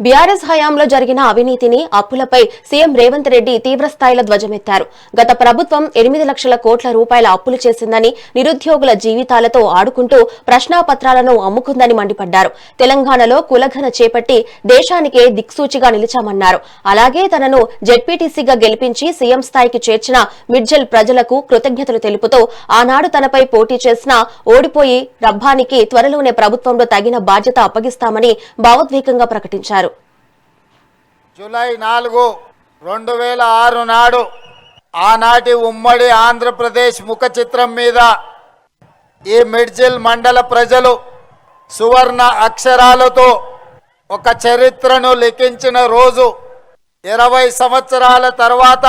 BRS హయాంలో జరిగిన అవినీతిని, అప్పులపై సీఎం రేవంత్ రెడ్డి తీవ్రస్థాయిలో ధ్వజమెత్తారు. గత ప్రభుత్వం 8 లక్షల కోట్ల రూపాయల అప్పులు చేసిందని, నిరుద్యోగుల జీవితాలతో ఆడుకుంటూ ప్రశ్నాపత్రాలను అమ్ముకుందని మండిపడ్డారు. తెలంగాణలో కులఘన చేపట్టి దేశానికే దిక్సూచిగా నిలిచామన్నారు. అలాగే తనను జెడ్పీటీసీగా గెలిపించి సీఎం స్థాయికి చేర్చిన మిడ్జల్ ప్రజలకు కృతజ్ఞతలు తెలుపుతూ ఆనాడు తనపై పోటీ చేసినా ఓడిపోయి రబ్బానికి త్వరలోనే ప్రభుత్వంలో తగిన బాధ్యత అప్పగిస్తామని భావోద్వేగంగా ప్రకటించారు. జూలై 4, 2006 నాడు ఆనాటి ఉమ్మడి ఆంధ్రప్రదేశ్ ముఖ చిత్రం మీద ఈ మిడ్జిల్ మండల ప్రజలు సువర్ణ అక్షరాలతో ఒక చరిత్రను లిఖించిన రోజు. 20 సంవత్సరాల తర్వాత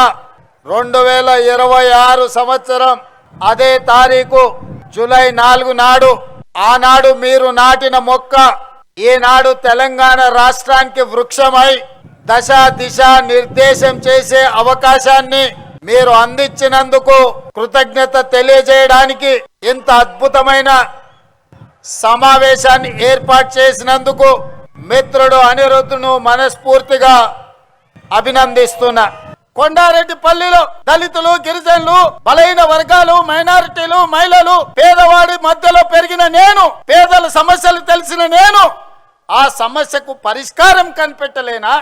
2026 సంవత్సరం అదే తారీఖు జూలై 4 నాడు ఆనాడు మీరు నాటిన మొక్క ఈనాడు తెలంగాణ రాష్ట్రానికి వృక్షమై దశ దిశ నిర్దేశం చేసే అవకాశాన్ని మీరు అందించినందుకు కృతజ్ఞత తెలియజేయడానికి ఇంత అద్భుతమైన సమావేశాన్ని ఏర్పాటు చేసినందుకు మిత్రుడు అనిరుద్ధును మనస్ఫూర్తిగా అభినందిస్తున్నా. కొండారెడ్డిపల్లిలో దళితులు, గిరిజనులు, బలహీన వర్గాలు, మైనారిటీలు, మహిళలు, పేదవాడి మధ్యలో పెరిగిన నేను, పేదల సమస్యలు తెలిసిన నేను ఆ సమస్యకు పరిష్కారం కనిపెట్టలేనా?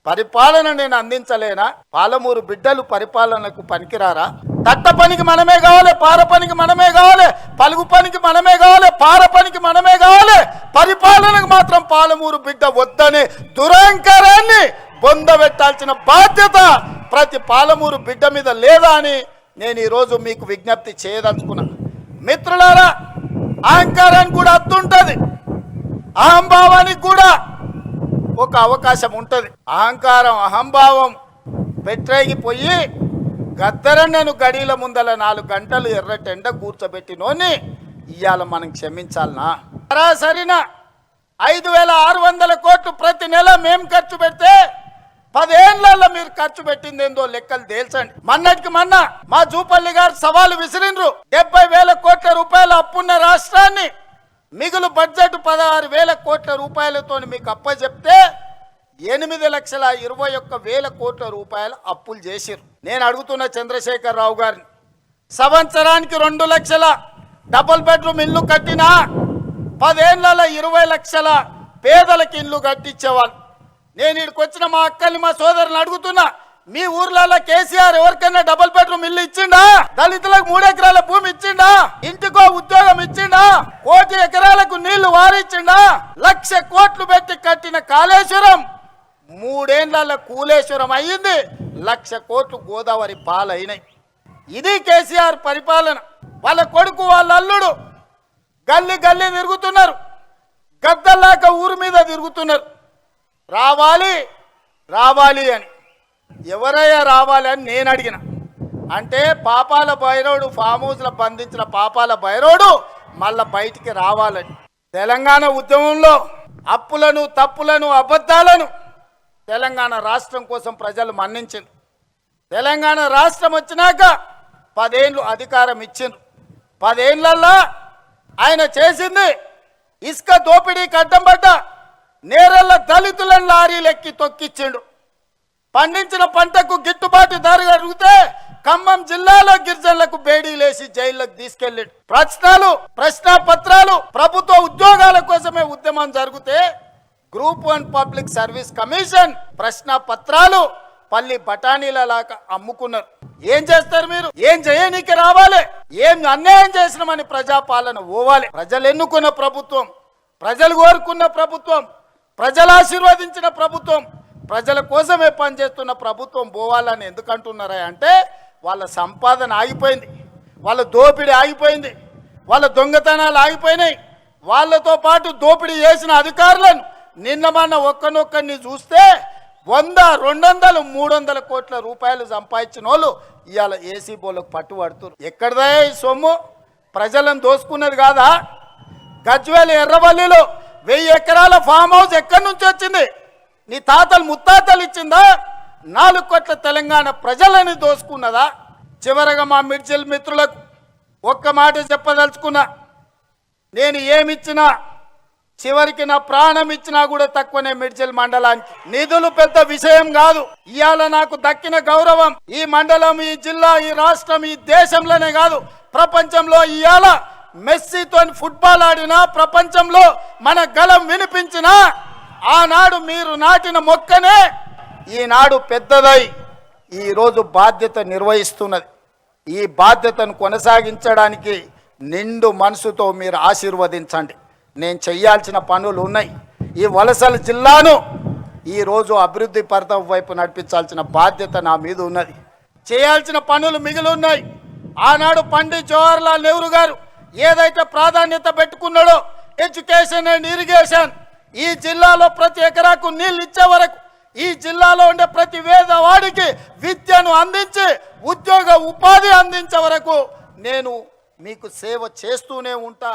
పరిపాలన నేను అందించలేనా? పాలమూరు బిడ్డలు పరిపాలనకు పనికిరారా? తట్ట పనికి మనమే కావాలి, పార పనికి మనమే కావాలి, పలుగు పనికి మనమే కావాలి, పార పనికి మనమే కావాలి, పరిపాలనకు మాత్రం పాలమూరు బిడ్డ వద్దనే దురహంకారాన్ని బొందబెట్టాల్సిన బాధ్యత ప్రతి పాలమూరు బిడ్డ మీద లేదా అని నేను ఈరోజు మీకు విజ్ఞప్తి చేయదలుచుకున్నా. మిత్రులారా, అహంకారానికి కూడా అత్తుంటది, అహంభావానికి కూడా ఒక అవకాశం ఉంటుంది. అహంకారం, అహంభావం పెట్టేగిపోయి గద్దరన్నను గడిల ముందల 4 గంటలు ఎర్రటెండ కూర్చోబెట్టినోని ఇవాళ మనం క్షమించాలనా? సరాసరిన 5,600 కోట్లు ప్రతి నెల మేము ఖర్చు పెడితే 10 ఏళ్లలో మీరు ఖర్చు పెట్టింది ఏందో లెక్కలు తేల్చండి. మొన్నటికి మొన్న మా జూపల్లి గారు సవాలు విసిరిండ్రు. 70,000 కోట్ల రూపాయల అప్పున్న రాష్ట్రాన్ని మిగులు బడ్జెట్ 16,000 కోట్ల రూపాయలతో మీకు అప్పచెప్తే 8,21,000 కోట్ల రూపాయల అప్పులు చేసిరు. నేను అడుగుతున్న చంద్రశేఖర్ రావు గారిని, సంవత్సరానికి 2 లక్షల డబుల్ బెడ్రూమ్ ఇల్లు కట్టినా 10 ఏళ్లలో 20 లక్షల పేదలకు ఇల్లు కట్టించేవాళ్ళు. నేను ఇక్కడికి వచ్చిన మా అక్కల్ని, మా సోదరుని అడుగుతున్నా, మీ ఊర్లలో కేసీఆర్ ఎవరికైనా డబుల్ బెడ్రూమ్ ఇల్లు ఇచ్చిండా? దళితులకు 3 ఎకరాల భూమి ఇచ్చిండా? ఇంటికో ఉద్యోగం ఇచ్చిండా? 1 కోటి ఎకరాలకు నీళ్లు వారిచ్చిండా? 1,00,000 కోట్లు పెట్టి కట్టిన కాళేశ్వరం 3 ఏళ్లలో కూలేశ్వరం అయ్యింది. 1,00,000 కోట్లు గోదావరి పాలైనాయి. ఇది కేసీఆర్ పరిపాలన. వాళ్ళ కొడుకు, వాళ్ళ అల్లుడు గల్లీ గల్లీ తిరుగుతున్నారు, గద్దల్లాక ఊరు మీద తిరుగుతున్నారు. రావాలి రావాలి అని. ఎవరయ్యా రావాలి అని నేను అడిగిన. అంటే పాపాల భైరవుడు, ఫామ్ హౌస్లో బంధించిన పాపాల భైరవుడు మళ్ళా బయటికి రావాలని. తెలంగాణ ఉద్యమంలో అప్పులను, తప్పులను, అబద్ధాలను తెలంగాణ రాష్ట్రం కోసం ప్రజలు మన్నించారు. తెలంగాణ రాష్ట్రం వచ్చినాక 10 ఏళ్ళు అధికారం ఇచ్చిండ్రు. 10 ఏళ్లలో ఆయన చేసింది ఇసుక దోపిడీకి అడ్డం పడ్డ నేరళ్ళ దళితులను లారీలెక్కి తొక్కిచ్చిండు. పండించిన పంటకు గిట్టుబాటు ధర అడిగితే ఖమ్మం జిల్లాలో గిరిజనులకు బేడీలేసి జైల్లోకి తీసుకెళ్ళాడు. ప్రశ్నాపత్రాలు ప్రభుత్వ ఉద్యోగాల కోసమే ఉద్యమం జరిగితే గ్రూప్ 1 పబ్లిక్ సర్వీస్ కమిషన్ ప్రశ్నాపత్రాలు పల్లి బఠానీలలాగా అమ్ముకున్నారు. ఏం చేస్తారు మీరు? ఏం చేయనీకి రావాలి? ఏం అన్యాయం చేసినామని ప్రజాపాలన పోవాలి. ప్రజలు ఎన్నుకున్న ప్రభుత్వం, ప్రజలు కోరుకున్న ప్రభుత్వం, ప్రజలు ఆశీర్వదించిన ప్రభుత్వం, ప్రజల కోసమే పనిచేస్తున్న ప్రభుత్వం పోవాలని ఎందుకంటున్నారా అంటే వాళ్ళ సంపాదన ఆగిపోయింది, వాళ్ళ దోపిడీ ఆగిపోయింది, వాళ్ళ దొంగతనాలు ఆగిపోయినాయి. వాళ్ళతో పాటు దోపిడీ చేసిన అధికారులను నిన్న మొన్న ఒక్కనొక్కరిని చూస్తే 100, 200, 300 కోట్ల రూపాయలు సంపాదించిన వాళ్ళు ఇవాళ ఏసీ బోలకు పట్టుబడుతున్నారు. ఎక్కడదా ఈ సొమ్ము? ప్రజలను దోసుకున్నది కాదా? గజ్వేల్ ఎర్రవల్లిలో 1000 ఎకరాల ఫామ్ హౌస్ ఎక్కడి నుంచి వచ్చింది? నీ తాతలు ముత్తాతలు ఇచ్చిందా? 4 కోట్ల తెలంగాణ ప్రజలని దోసుకున్నదా? చివరగా మా మిడ్జిల్ మిత్రులకు ఒక్క మాట చెప్పదలుచుకున్నా. నేను ఏమిచ్చినా చివరికి నా ప్రాణం ఇచ్చినా కూడా తక్కువనే మిడ్చల్ మండలానికి. నిధులు పెద్ద విషయం కాదు. ఇవాళ నాకు దక్కిన గౌరవం ఈ మండలం, ఈ జిల్లా, ఈ రాష్ట్రం, ఈ దేశంలోనే కాదు ప్రపంచంలో. ఇవాళ మెస్సీతో ఫుట్బాల్ ఆడినా, ప్రపంచంలో మన గలం వినిపించినా, ఆనాడు మీరు నాటిన మొక్కనే ఈనాడు పెద్దదై ఈరోజు బాధ్యత నిర్వహిస్తున్నది. ఈ బాధ్యతను కొనసాగించడానికి నిండు మనసుతో మీరు ఆశీర్వదించండి. నేను చేయాల్సిన పనులు ఉన్నాయి. ఈ వలసల జిల్లాను ఈరోజు అభివృద్ధి పథం వైపు నడిపించాల్సిన బాధ్యత నా మీద ఉన్నది. చేయాల్సిన పనులు మిగిలి ఉన్నాయి. ఆనాడు పండిత్ జవహర్లాల్ నెహ్రూ గారు ఏదైతే ప్రాధాన్యత పెట్టుకున్నాడో ఎడ్యుకేషన్ అండ్ ఇరిగేషన్, ఈ జిల్లాలో ప్రతి ఎకరాకు నీళ్ళు ఇచ్చే వరకు, ఈ జిల్లాలో ఉండే ప్రతి పేదవాడికి విద్యను అందించి ఉద్యోగ ఉపాధి అందించే వరకు నేను మీకు సేవ చేస్తూనే ఉంటా.